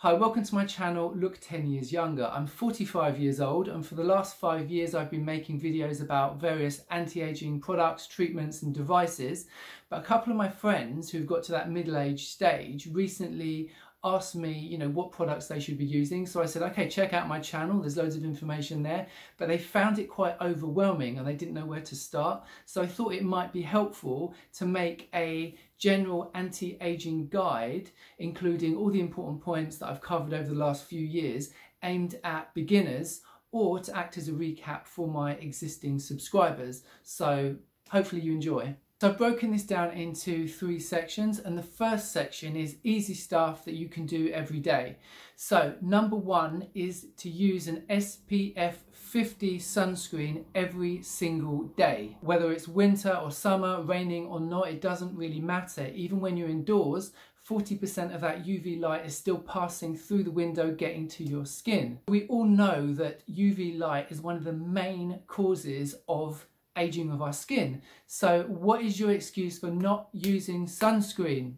Hi, welcome to my channel, Look 10 Years Younger. I'm 45 years old and for the last 5 years I've been making videos about various anti-aging products, treatments and devices. But a couple of my friends who've got to that middle-aged stage recently asked me, what products they should be using. So I said, okay, check out my channel. There's loads of information there, but they found it quite overwhelming and they didn't know where to start. So I thought it might be helpful to make a general anti-aging guide, including all the important points that I've covered over the last few years, aimed at beginners or to act as a recap for my existing subscribers. So hopefully you enjoy. So I've broken this down into 3 sections, and the first section is easy stuff that you can do every day. So number 1 is to use an SPF 50 sunscreen every single day. Whether it's winter or summer, raining or not, it doesn't really matter. Even when you're indoors, 40% of that UV light is still passing through the window getting to your skin. We all know that UV light is one of the main causes of aging of our skin. So what is your excuse for not using sunscreen?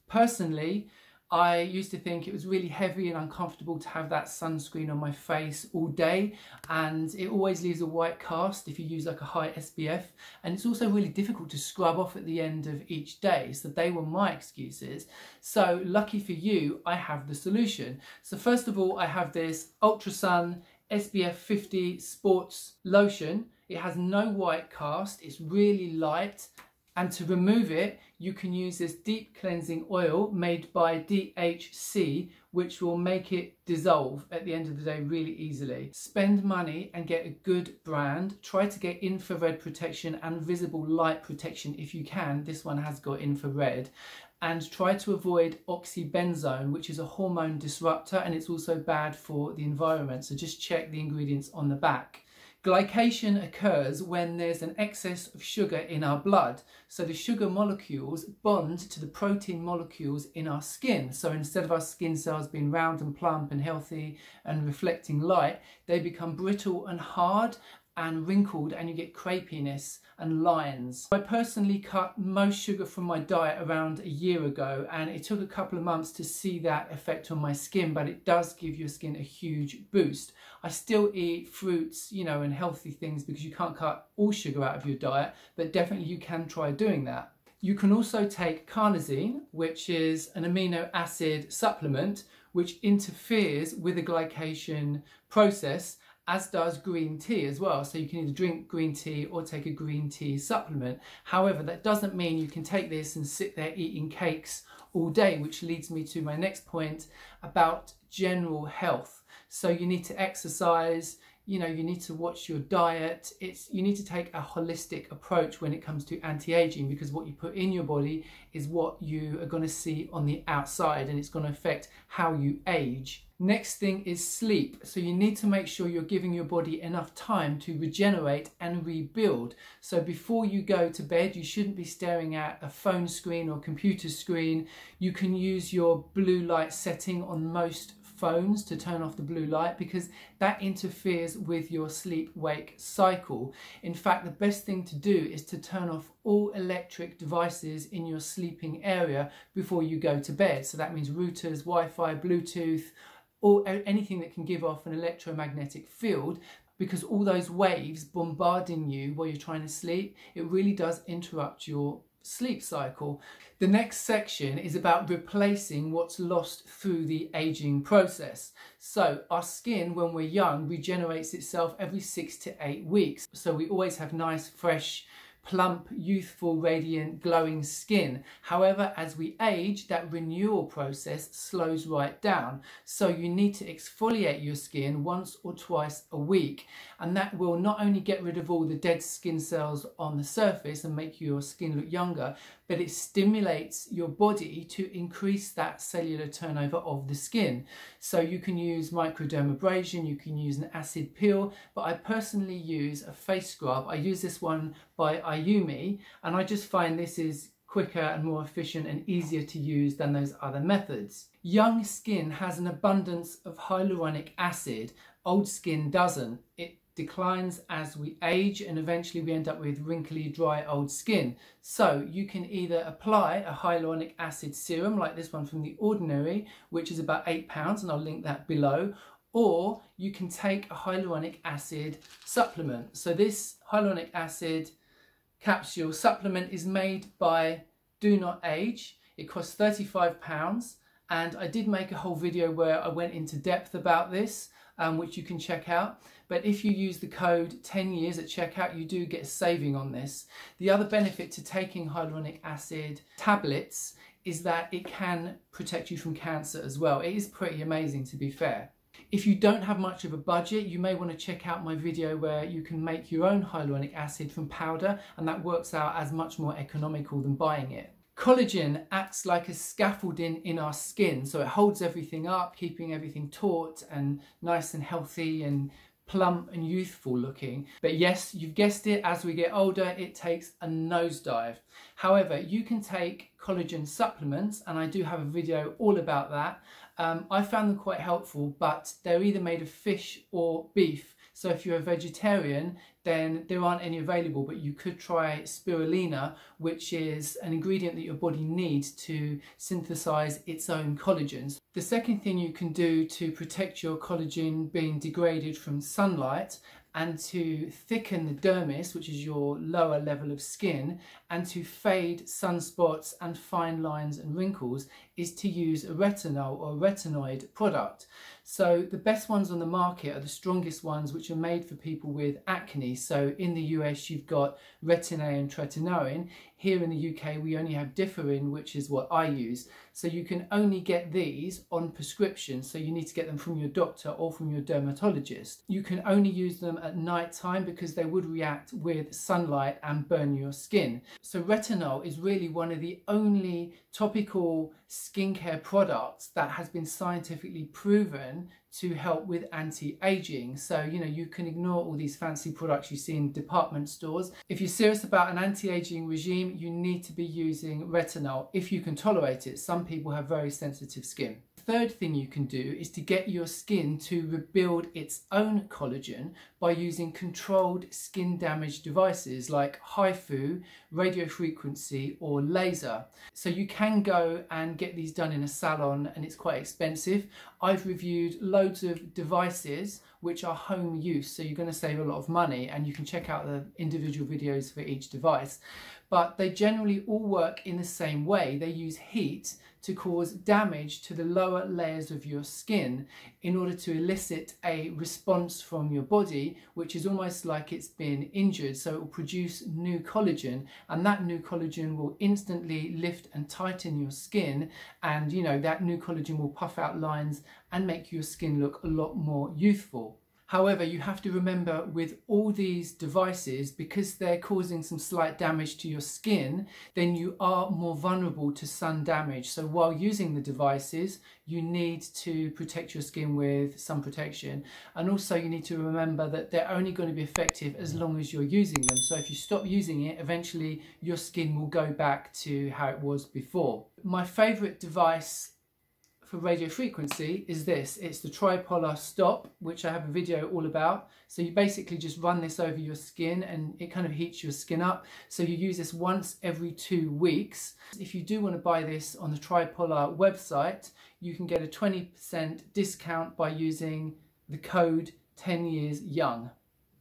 Personally, I used to think it was really heavy and uncomfortable to have that sunscreen on my face all day, and it always leaves a white cast if you use like a high SPF, and it's also really difficult to scrub off at the end of each day. So they were my excuses. So lucky for you, I have the solution. So first of all, I have this Ultra Sun SPF 50 sports lotion. It has no white cast, it's really light, and to remove it you can use this deep cleansing oil made by DHC, which will make it dissolve at the end of the day really easily. Spend money and get a good brand. Try to get infrared protection and visible light protection if you can. This one has got infrared. And try to avoid oxybenzone, which is a hormone disruptor, and it's also bad for the environment. So just check the ingredients on the back. Glycation occurs when there's an excess of sugar in our blood. So the sugar molecules bond to the protein molecules in our skin. So instead of our skin cells being round and plump and healthy and reflecting light, they become brittle and hard and wrinkled, and you get crepiness and lines. I personally cut most sugar from my diet around a year ago, and it took a couple of months to see that effect on my skin, but it does give your skin a huge boost. I still eat fruits, and healthy things because you can't cut all sugar out of your diet, but definitely you can try doing that. You can also take carnosine, which is an amino acid supplement, which interferes with the glycation process, as does green tea as well. So you can either drink green tea or take a green tea supplement. However, that doesn't mean you can take this and sit there eating cakes all day, which leads me to my next point about general health. So you need to exercise, you need to watch your diet. You need to take a holistic approach when it comes to anti-aging, because what you put in your body is what you are going to see on the outside, and it's going to affect how you age. Next thing is sleep. So you need to make sure you're giving your body enough time to regenerate and rebuild. So before you go to bed, you shouldn't be staring at a phone screen or computer screen. You can use your blue light setting on most phones to turn off the blue light, because that interferes with your sleep-wake cycle. In fact, the best thing to do is to turn off all electric devices in your sleeping area before you go to bed. So that means routers, Wi-Fi, Bluetooth, or anything that can give off an electromagnetic field, because all those waves bombarding you while you're trying to sleep, it really does interrupt your sleep cycle. The next section is about replacing what's lost through the aging process. So our skin, when we're young, regenerates itself every 6 to 8 weeks. So we always have nice, fresh, plump, youthful, radiant, glowing skin. However, as we age, that renewal process slows right down. So you need to exfoliate your skin once or twice a week. And that will not only get rid of all the dead skin cells on the surface and make your skin look younger, but it stimulates your body to increase that cellular turnover of the skin. So you can use microdermabrasion, you can use an acid peel, but I personally use a face scrub. I use this one by Ayumi, and I just find this is quicker and more efficient and easier to use than those other methods. Young skin has an abundance of hyaluronic acid. Old skin doesn't. It declines as we age, and eventually we end up with wrinkly, dry, old skin. So you can either apply a hyaluronic acid serum like this one from The Ordinary, which is about £8, and I'll link that below, or you can take a hyaluronic acid supplement. So this hyaluronic acid capsule supplement is made by Do Not Age. It costs £35, and I did make a whole video where I went into depth about this, which you can check out. But if you use the code 10 years at checkout, you do get a saving on this. The other benefit to taking hyaluronic acid tablets is that it can protect you from cancer as well. It is pretty amazing, to be fair. If you don't have much of a budget, you may want to check out my video where you can make your own hyaluronic acid from powder, and that works out as much more economical than buying it. Collagen acts like a scaffolding in our skin, so it holds everything up, keeping everything taut and nice and healthy and plump and youthful looking. But yes, you've guessed it, as we get older, it takes a nosedive. However, you can take collagen supplements, and I do have a video all about that. I found them quite helpful, but they're either made of fish or beef. So if you're a vegetarian, then there aren't any available, but you could try spirulina, which is an ingredient that your body needs to synthesize its own collagens. The second thing you can do to protect your collagen being degraded from sunlight, and to thicken the dermis, which is your lower level of skin, and to fade sunspots and fine lines and wrinkles, is to use a retinol or retinoid product. So the best ones on the market are the strongest ones, which are made for people with acne. So in the US, you've got Retin-A and tretinoin. Here in the UK, we only have Differin, which is what I use. So you can only get these on prescription. So you need to get them from your doctor or from your dermatologist. You can only use them at night time because they would react with sunlight and burn your skin. So retinol is really one of the only topical skincare products that has been scientifically proven to help with anti-aging. So, you know, you can ignore all these fancy products you see in department stores. If you're serious about an anti-aging regime, you need to be using retinol if you can tolerate it. Some people have very sensitive skin. Third thing you can do is to get your skin to rebuild its own collagen by using controlled skin damage devices like HIFU, radiofrequency, or laser. So you can go and get these done in a salon, and it's quite expensive. I've reviewed loads of devices which are home use, so you're going to save a lot of money, and you can check out the individual videos for each device. But they generally all work in the same way. They use heat to cause damage to the lower layers of your skin in order to elicit a response from your body, which is almost like it's been injured. So it will produce new collagen, and that new collagen will instantly lift and tighten your skin, and you know, that new collagen will puff out lines and make your skin look a lot more youthful. However, you have to remember with all these devices, because they're causing some slight damage to your skin, then you are more vulnerable to sun damage. So while using the devices, you need to protect your skin with sun protection. And also you need to remember that they're only going to be effective as long as you're using them. So if you stop using it, eventually your skin will go back to how it was before. My favorite device for radio frequency is this. It's the tripolar stop, which I have a video all about. So you basically just run this over your skin and it kind of heats your skin up. So you use this once every 2 weeks. If you do want to buy this on the Tripolar website, you can get a 20% discount by using the code 10 years young.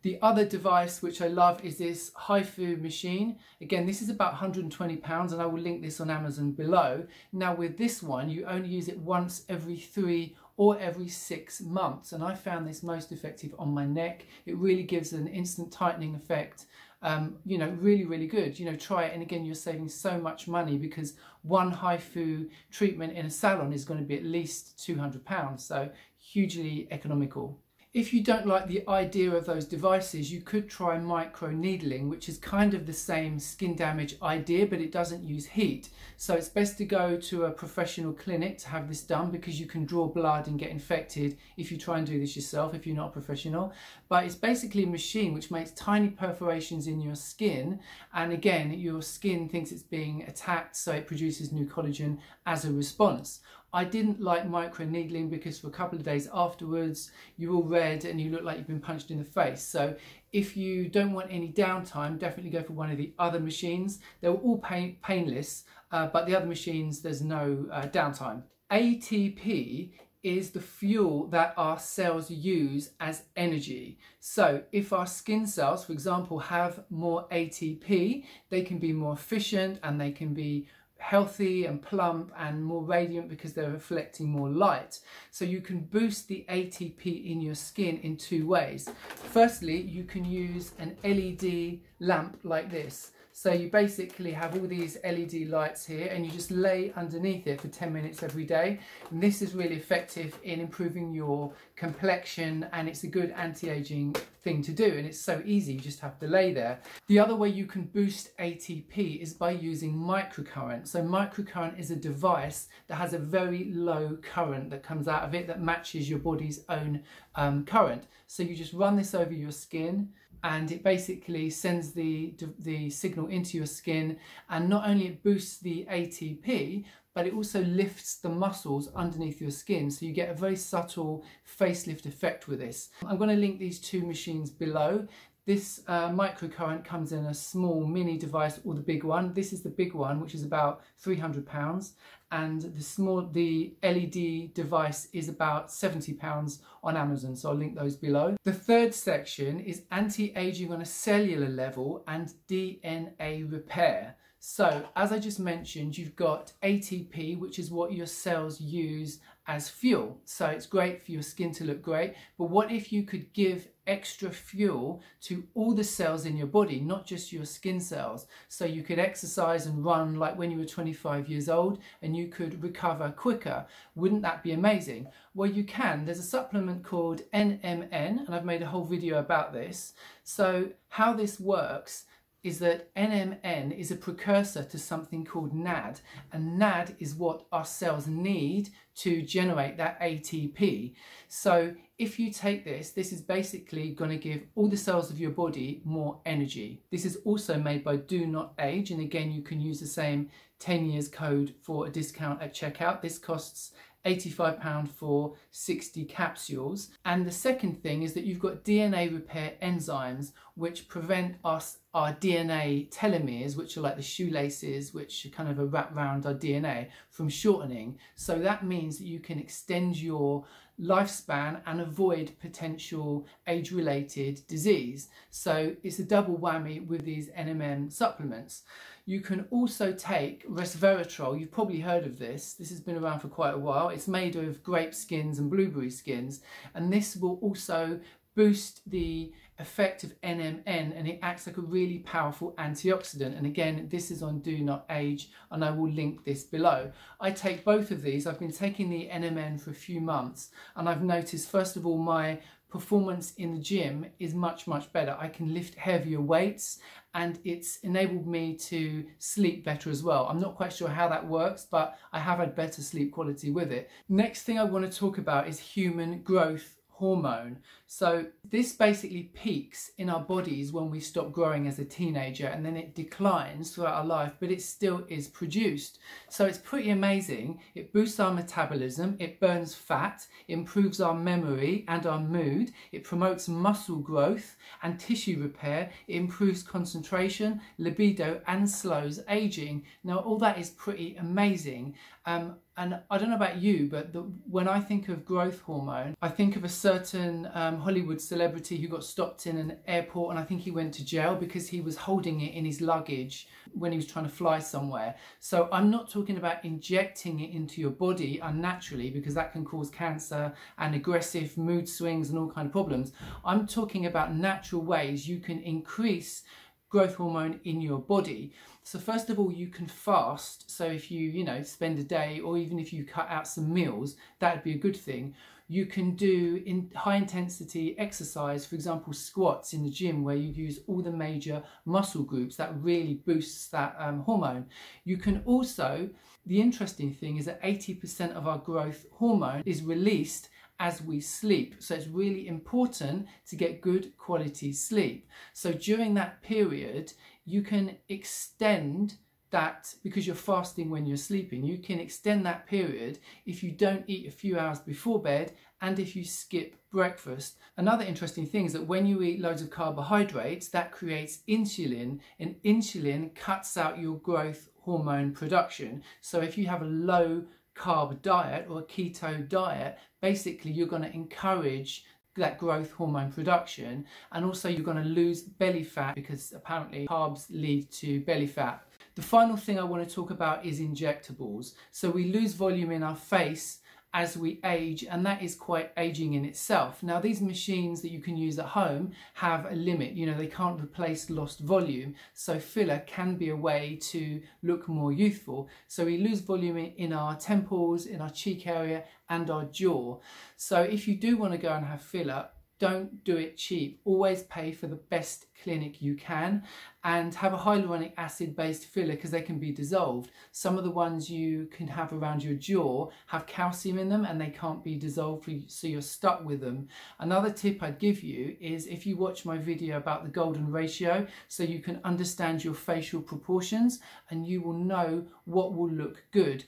The other device which I love is this HIFU machine. Again, this is about £120, and I will link this on Amazon below. Now with this one, you only use it once every 3 or every 6 months, and I found this most effective on my neck. It really gives an instant tightening effect. You know, really, really good. You know, try it, and again, you're saving so much money because one HIFU treatment in a salon is going to be at least £200, so hugely economical. If you don't like the idea of those devices, you could try microneedling, which is kind of the same skin damage idea, but it doesn't use heat. So it's best to go to a professional clinic to have this done, because you can draw blood and get infected if you try and do this yourself, if you're not a professional. But it's basically a machine which makes tiny perforations in your skin, and again, your skin thinks it's being attacked, so it produces new collagen as a response. I didn't like micro needling because for a couple of days afterwards you're all red and you look like you've been punched in the face. So if you don't want any downtime, definitely go for one of the other machines. They're all painless, but the other machines, there's no downtime. ATP is the fuel that our cells use as energy. So if our skin cells, for example, have more ATP, they can be more efficient and they can be healthy and plump and more radiant because they're reflecting more light. So you can boost the ATP in your skin in two ways. Firstly, you can use an LED lamp like this. So you basically have all these LED lights here and you just lay underneath it for 10 minutes every day. And this is really effective in improving your complexion, and it's a good anti-aging thing to do, and it's so easy, you just have to lay there. The other way you can boost ATP is by using microcurrent. So microcurrent is a device that has a very low current that comes out of it that matches your body's own current. So you just run this over your skin and it basically sends the signal into your skin, and not only it boosts the ATP, but it also lifts the muscles underneath your skin, so you get a very subtle facelift effect with this. I'm going to link these two machines below. This microcurrent comes in a small mini device or the big one. This is the big one, which is about £300, and the LED device is about £70 on Amazon, so I'll link those below. The third section is anti-aging on a cellular level and DNA repair. So as I just mentioned, you've got ATP, which is what your cells use as fuel. So it's great for your skin to look great, but what if you could give extra fuel to all the cells in your body, not just your skin cells? So you could exercise and run like when you were 25 years old and you could recover quicker. Wouldn't that be amazing? Well, you can. There's a supplement called NMN, and I've made a whole video about this. So how this works is that NMN is a precursor to something called NAD, and NAD is what our cells need to generate that ATP. So if you take this, this is basically going to give all the cells of your body more energy. This is also made by Do Not Age, and again you can use the same 10 years code for a discount at checkout. This costs £85 for 60 capsules. And the second thing is that you've got DNA repair enzymes which prevent our DNA telomeres, which are like the shoelaces which are kind of a wrap around our DNA, from shortening. So that means that you can extend your lifespan and avoid potential age-related disease. So it's a double whammy with these NMN supplements. You can also take Resveratrol. You've probably heard of this. This has been around for quite a while. It's made of grape skins and blueberry skins, and this will also boost the effect of NMN, and it acts like a really powerful antioxidant. And again, this is on Do Not Age, and I will link this below. I take both of these. I've been taking the NMN for a few months, and I've noticed, first of all, my performance in the gym is much better. I can lift heavier weights, and it's enabled me to sleep better as well. I'm not quite sure how that works, but I have had better sleep quality with it. Next thing I want to talk about is human growth hormone. So this basically peaks in our bodies when we stop growing as a teenager, and then it declines throughout our life, but it still is produced. So it's pretty amazing. It boosts our metabolism, it burns fat, it improves our memory and our mood, it promotes muscle growth and tissue repair, it improves concentration, libido, and slows aging. Now all that is pretty amazing. And I don't know about you, but when I think of growth hormone, I think of a certain Hollywood celebrity who got stopped in an airport, and I think he went to jail because he was holding it in his luggage when he was trying to fly somewhere. So I'm not talking about injecting it into your body unnaturally, because that can cause cancer and aggressive mood swings and all kinds of problems. I'm talking about natural ways you can increase growth hormone in your body. So first of all, you can fast. So if you spend a day, or even if you cut out some meals, that would be a good thing. You can do high intensity exercise, for example squats in the gym, where you use all the major muscle groups. That really boosts that hormone. You can also, the interesting thing is that 80% of our growth hormone is released as we sleep. So it's really important to get good quality sleep. So during that period, you can extend that because you're fasting when you're sleeping, you can extend that period if you don't eat a few hours before bed and if you skip breakfast. Another interesting thing is that when you eat loads of carbohydrates, that creates insulin, and insulin cuts out your growth hormone production. So if you have a low carb diet or a keto diet, basically you're going to encourage that growth hormone production, and also you're going to lose belly fat because apparently carbs lead to belly fat. The final thing I want to talk about is injectables. So we lose volume in our face as we age, and that is quite aging in itself. Now these machines that you can use at home have a limit, you know, they can't replace lost volume, so filler can be a way to look more youthful. So we lose volume in our temples, in our cheek area and our jaw. So if you do want to go and have filler, don't do it cheap. Always pay for the best clinic you can, and have a hyaluronic acid based filler because they can be dissolved. Some of the ones you can have around your jaw have calcium in them and they can't be dissolved, so you're stuck with them. Another tip I'd give you is if you watch my video about the golden ratio, so you can understand your facial proportions and you will know what will look good.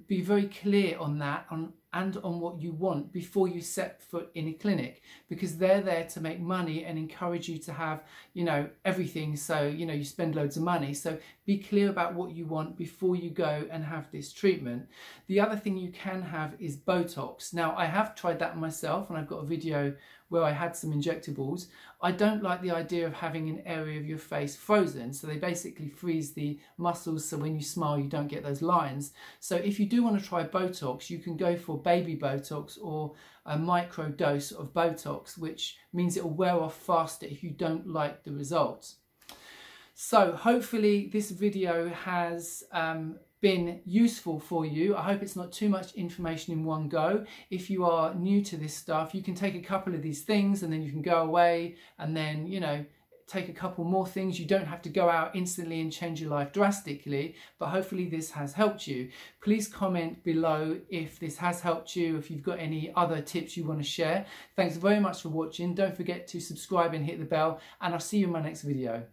Be very clear on that and on what you want before you set foot in a clinic, because they're there to make money and encourage you to have, you know, everything, so you know you spend loads of money. So be clear about what you want before you go and have this treatment. The other thing you can have is Botox. Now I have tried that myself and I've got a video where I had some injectables. I don't like the idea of having an area of your face frozen, so they basically freeze the muscles, so when you smile you don't get those lines. So if you do want to try Botox, you can go for baby Botox or a micro dose of Botox, which means it will wear off faster if you don't like the results. So hopefully this video has been useful for you. I hope it's not too much information in one go. If you are new to this stuff, you can take a couple of these things and then you can go away and then, you know, take a couple more things. You don't have to go out instantly and change your life drastically, but hopefully this has helped you. Please comment below if this has helped you, if you've got any other tips you want to share. Thanks very much for watching. Don't forget to subscribe and hit the bell, and I'll see you in my next video.